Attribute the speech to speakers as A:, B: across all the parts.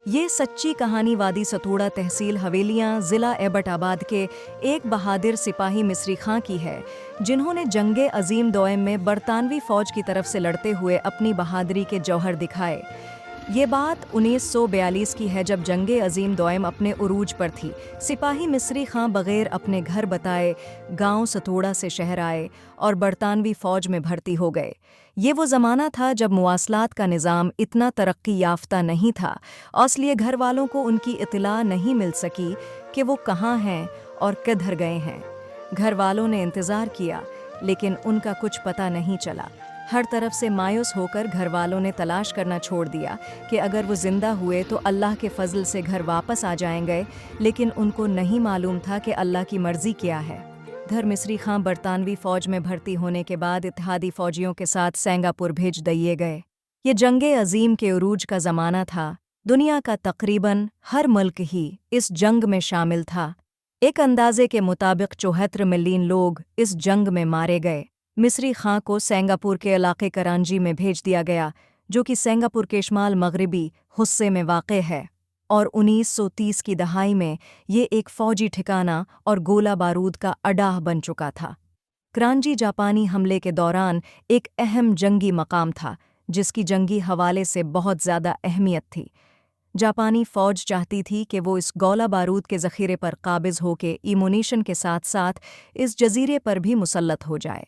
A: ये सच्ची कहानी वादी सतोड़ा तहसील हवेलियां ज़िला एबटाबाद के एक बहादुर सिपाही मिस्री खां की है, जिन्होंने जंगे अजीम दोयम में बरतानवी फ़ौज की तरफ से लड़ते हुए अपनी बहादुरी के जौहर दिखाए। ये बात 1942 की है, जब जंगे अजीम दोयम अपने उरूज पर थी। सिपाही मिस्री खां बग़ैर अपने घर बताए गांव सतोड़ा से शहर आए और बरतानवी फ़ौज में भर्ती हो गए। ये वो ज़माना था जब मुवासलात का निज़ाम इतना तरक्की याफ्ता नहीं था, और इसलिए घर वालों को उनकी इत्तला नहीं मिल सकी कि वो कहाँ हैं और किधर गए हैं। घर वालों ने इंतज़ार किया, लेकिन उनका कुछ पता नहीं चला। हर तरफ से मायूस होकर घर वालों ने तलाश करना छोड़ दिया कि अगर वो ज़िंदा हुए तो अल्लाह के फ़ज़ल से घर वापस आ जाएंगे, लेकिन उनको नहीं मालूम था कि अल्लाह की मर्ज़ी क्या है। धर मिस्री खां बरतानवी फ़ौज में भर्ती होने के बाद इत्तेहादी फ़ौजियों के साथ सिंगापुर भेज दिए गए। ये जंगे अजीम के उरूज का ज़माना था। दुनिया का तकरीबन हर मुल्क ही इस जंग में शामिल था। एक अंदाजे के मुताबिक 74 मिलियन लोग इस जंग में मारे गए। मिस्री खां को सिंगापुर के इलाके करांजी में भेज दिया गया, जो कि सिंगापुर के शुमाल मगरबी हिस्से में वाक़े है, और 1930 की दहाई में ये एक फ़ौजी ठिकाना और गोला बारूद का अड्डा बन चुका था। करांजी जापानी हमले के दौरान एक अहम जंगी मकाम था, जिसकी जंगी हवाले से बहुत ज़्यादा अहमियत थी। जापानी फ़ौज चाहती थी कि वो इस गोला बारूद के ज़ख़ीरे पर काबिज़ होकर इमोनेशन के साथ साथ इस जजीरे पर भी मुसल्लत हो जाए।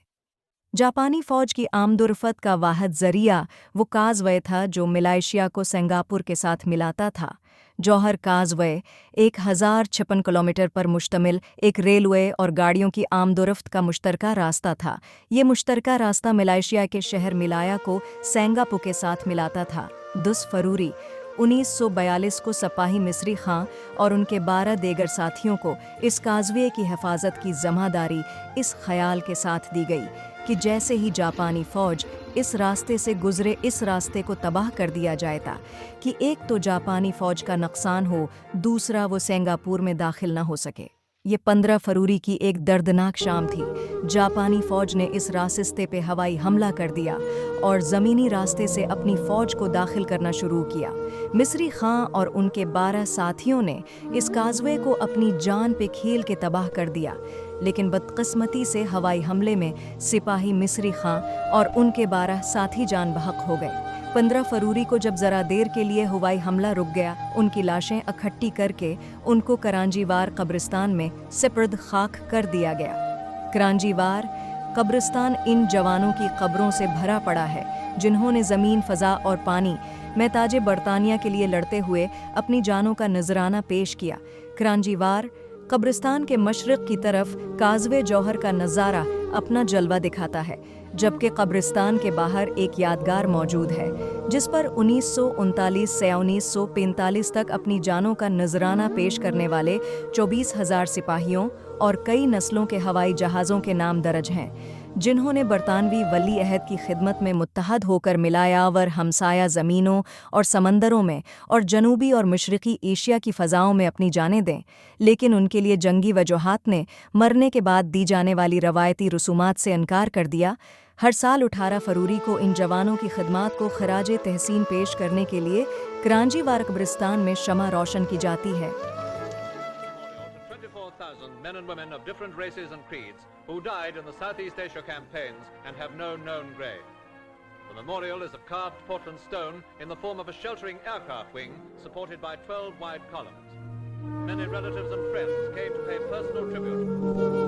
A: जापानी फ़ौज की आमदोरफ़त का वाहिद ज़रिया वो काज़वे था जो मलेशिया को सिंगापुर के साथ मिलाता था। जौहर काज़वे 1056 किलोमीटर पर मुश्तमिल एक रेलवे और गाड़ियों की आमदोरफ़्त का मुश्तरका रास्ता था। ये मुश्तरका रास्ता मलेशिया के शहर मिलाया को सिंगापुर के साथ मिलाता था। 10 फरवरी 1942 को सिपाही मिस्री खां और उनके 12 देगर साथियों को इस काज़वे की हिफाजत की ज़िम्मेदारी इस ख़याल के साथ दी गई कि जैसे ही जापानी फ़ौज इस रास्ते से गुज़रे, इस रास्ते को तबाह कर दिया जाता कि एक तो जापानी फ़ौज का नुकसान हो, दूसरा वो सिंगापुर में दाखिल न हो सके। ये 15 फरवरी की एक दर्दनाक शाम थी। जापानी फ़ौज ने इस रास्ते पे हवाई हमला कर दिया और ज़मीनी रास्ते से अपनी फ़ौज को दाखिल करना शुरू किया। मिस्री खां और उनके 12 साथियों ने इस काज़वे को अपनी जान पे खेल के तबाह कर दिया, लेकिन बदकिस्मती से हवाई हमले में सिपाही मिस्री खां और उनके 12 साथी जान बहक हो गए। 15 फरवरी को जब ज़रा देर के लिए हवाई हमला रुक गया, उनकी लाशें इकट्ठी करके उनको करांजीवार कब्रिस्तान में सिपर्द खाक कर दिया गया। करांजीवार कब्रिस्तान इन जवानों की कब्रों से भरा पड़ा है, जिन्होंने ज़मीन, फ़ज़ा और पानी में ताजे बरतानिया के लिए लड़ते हुए अपनी जानों का नजराना पेश किया। करांजीवार कब्रिस्तान के मशरिक़ की तरफ काज़वे जौहर का नज़ारा अपना जलवा दिखाता है, जबकि कब्रिस्तान के बाहर एक यादगार मौजूद है, जिस पर 1939 से 1945 तक अपनी जानों का नजराना पेश करने वाले 24,000 सिपाहियों और कई नस्लों के हवाई जहाज़ों के नाम दर्ज हैं, जिन्होंने बरतानवी वली अहद की खिदमत में मुत्तहद होकर मिलायावर हमसाया ज़मीनों और समंदरों में और जनूबी और मशरक़ी एशिया की फ़ज़ाओं में अपनी जानें दें, लेकिन उनके लिए जंगी वजूहात ने मरने के बाद दी जाने वाली रवायती रसूमात से इनकार कर दिया। हर साल 18 फरवरी को इन जवानों की खिदमात को खराज तहसीन पेश करने के लिए करांजीवार कब्रिस्तान में शमा रोशन की जाती है।
B: 24,000 men and women of different races and creeds who died in the Southeast Asia campaigns and have no known grave. The memorial is of carved Portland stone in the form of a sheltering aircraft wing supported by 12 wide columns. Many relatives and friends came to pay personal tribute.